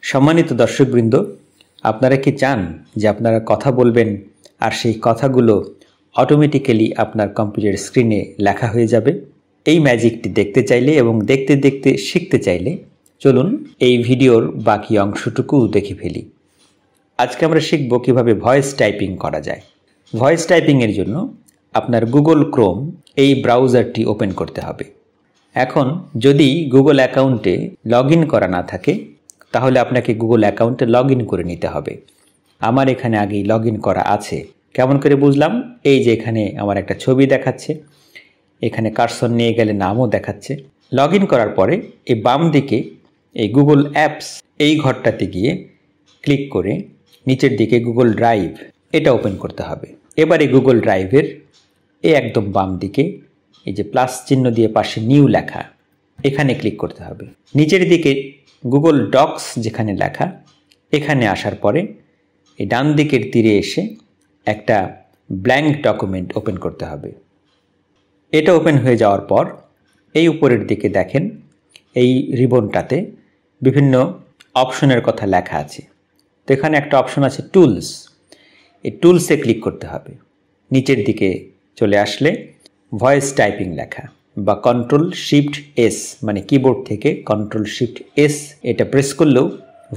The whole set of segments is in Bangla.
সম্মানিত দর্শকবৃন্দ, আপনারা কি চান যে আপনারা কথা বলবেন আর সেই কথাগুলো অটোমেটিক্যালি আপনার কম্পিউটার স্ক্রিনে লেখা হয়ে যাবে? এই ম্যাজিকটি দেখতে চাইলে এবং দেখতে দেখতে শিখতে চাইলে চলুন এই ভিডিওর বাকি অংশটুকু দেখে ফেলি। আজকে আমরা শিখব কিভাবে ভয়েস টাইপিং করা যায়। ভয়েস টাইপিংয়ের জন্য আপনার গুগল ক্রোম এই ব্রাউজারটি ওপেন করতে হবে। এখন যদি গুগল অ্যাকাউন্টে লগ ইন করা না থাকে তাহলে আপনাকে গুগল অ্যাকাউন্টে লগ ইন করে নিতে হবে। আমার এখানে আগেই লগ ইন করা আছে। কেমন করে বুঝলাম? এই যে এখানে আমার একটা ছবি দেখাচ্ছে, এখানে কার্সর নিয়ে গেলে নামও দেখাচ্ছে। লগ ইন করার পরে এই বাম দিকে এই গুগল অ্যাপস এই ঘরটাতে গিয়ে ক্লিক করে নিচের দিকে গুগল ড্রাইভ এটা ওপেন করতে হবে। এবারে গুগল ড্রাইভের এই একদম বাম দিকে এই যে প্লাস চিহ্ন দিয়ে পাশে নিউ লেখা, এখানে ক্লিক করতে হবে। নিচের দিকে গুগল ডক্স যেখানে লেখা, এখানে আসার পরে এই ডান দিকের তীরে এসে একটা ব্ল্যাঙ্ক ডকুমেন্ট ওপেন করতে হবে। এটা ওপেন হয়ে যাওয়ার পর এই উপরের দিকে দেখেন এই রিবনটাতে বিভিন্ন অপশনের কথা লেখা আছে। তো এখানে একটা অপশন আছে টুলস, এই টুলসে ক্লিক করতে হবে। নিচের দিকে চলে আসলে ভয়েস টাইপিং লেখা বা Ctrl+Shift+S মানে কিবোর্ড থেকে Ctrl+Shift+S এটা প্রেস করলেও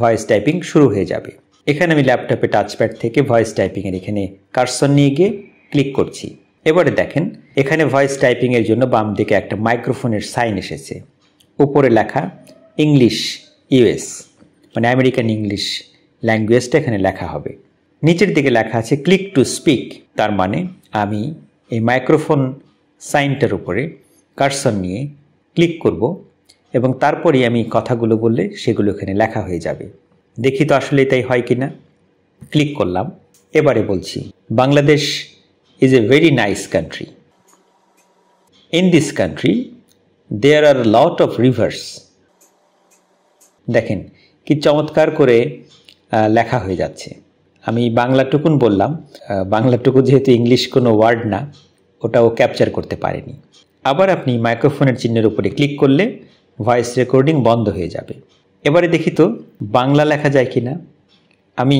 ভয়েস টাইপিং শুরু হয়ে যাবে। এখানে আমি ল্যাপটপে টাচপ্যাড থেকে ভয়েস টাইপিংয়ের এখানে কার্সর নিয়ে গিয়ে ক্লিক করছি। এবারে দেখেন এখানে ভয়েস টাইপিংয়ের জন্য বাম দিকে একটা মাইক্রোফোনের সাইন এসেছে। উপরে লেখা ইংলিশ ইউএস মানে আমেরিকান ইংলিশ ল্যাঙ্গুয়েজটা এখানে লেখা হবে। নিচের দিকে লেখা আছে ক্লিক টু স্পিক, তার মানে আমি এই মাইক্রোফোন সাইনটার উপরে কার্সর নিয়ে ক্লিক করব এবং তারপরে আমি কথাগুলো বললে সেগুলো এখানে লেখা হয়ে যাবে। দেখি তো আসলে তাই হয় কি না। ক্লিক করলাম। এবারে বলছি, Bangladesh is a very nice country. In this country there are a lot of rivers. দেখেন কি চমৎকার করে লেখা হয়ে যাচ্ছে। আমি বাংলাটুকুন বললাম, বাংলাটুকু যেহেতু ইংলিশ কোনো ওয়ার্ড না, ওটাও ক্যাপচার করতে পারেনি। আবার আপনি মাইক্রোফোনের চিহ্নের উপরে ক্লিক করলে ভয়েস রেকর্ডিং বন্ধ হয়ে যাবে। এবারে দেখি তো বাংলা লেখা যায় কি না। আমি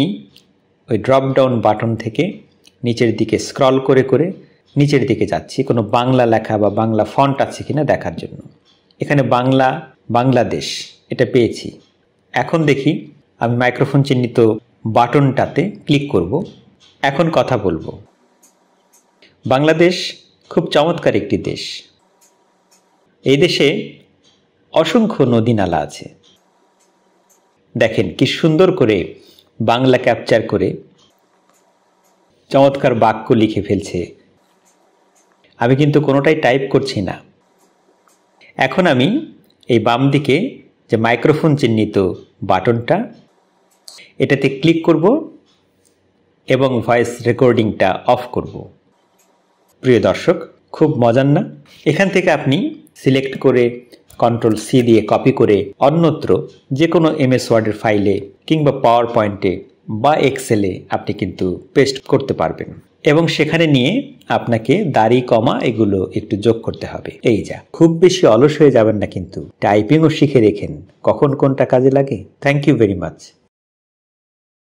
ওই ড্রপ ডাউন বাটন থেকে নিচের দিকে স্ক্রল করে করে নিচের দিকে যাচ্ছি কোনো বাংলা লেখা বা বাংলা ফন্ট আছে কিনা দেখার জন্য। এখানে বাংলা বাংলাদেশ এটা পেয়েছি। এখন দেখি আমি মাইক্রোফোন চিহ্নিত বাটনটাতে ক্লিক করব। এখন কথা বলবো। বাংলাদেশ খুব চমৎকার একটি দেশ। এই দেশে অসংখ্য নদী নালা আছে। দেখেন কি সুন্দর করে বাংলা ক্যাপচার করে চমৎকার বাক্য লিখে ফেলছে। আমি কিন্তু কোনোটাই টাইপ করছি না। এখন আমি এই বাম দিকে যে মাইক্রোফোন চিহ্নিত বাটনটা এটাতে ক্লিক করব এবং ভয়েস রেকর্ডিংটা অফ করব। প্রিয় দর্শক, খুব মজার না? এখান থেকে আপনি সিলেক্ট করে Ctrl+C দিয়ে কপি করে অন্যত্র যে কোনো MS ওয়ার্ডের ফাইলে কিংবা পাওয়ার পয়েন্টে বা এক্সেলে আপনি কিন্তু পেস্ট করতে পারবেন এবং সেখানে নিয়ে আপনাকে দাড়ি কমা এগুলো একটু যোগ করতে হবে। এই যা, খুব বেশি অলস হয়ে যাবেন না কিন্তু। টাইপিংও শিখে রেখেন কখন কোনটা কাজে লাগে। Thank you very much.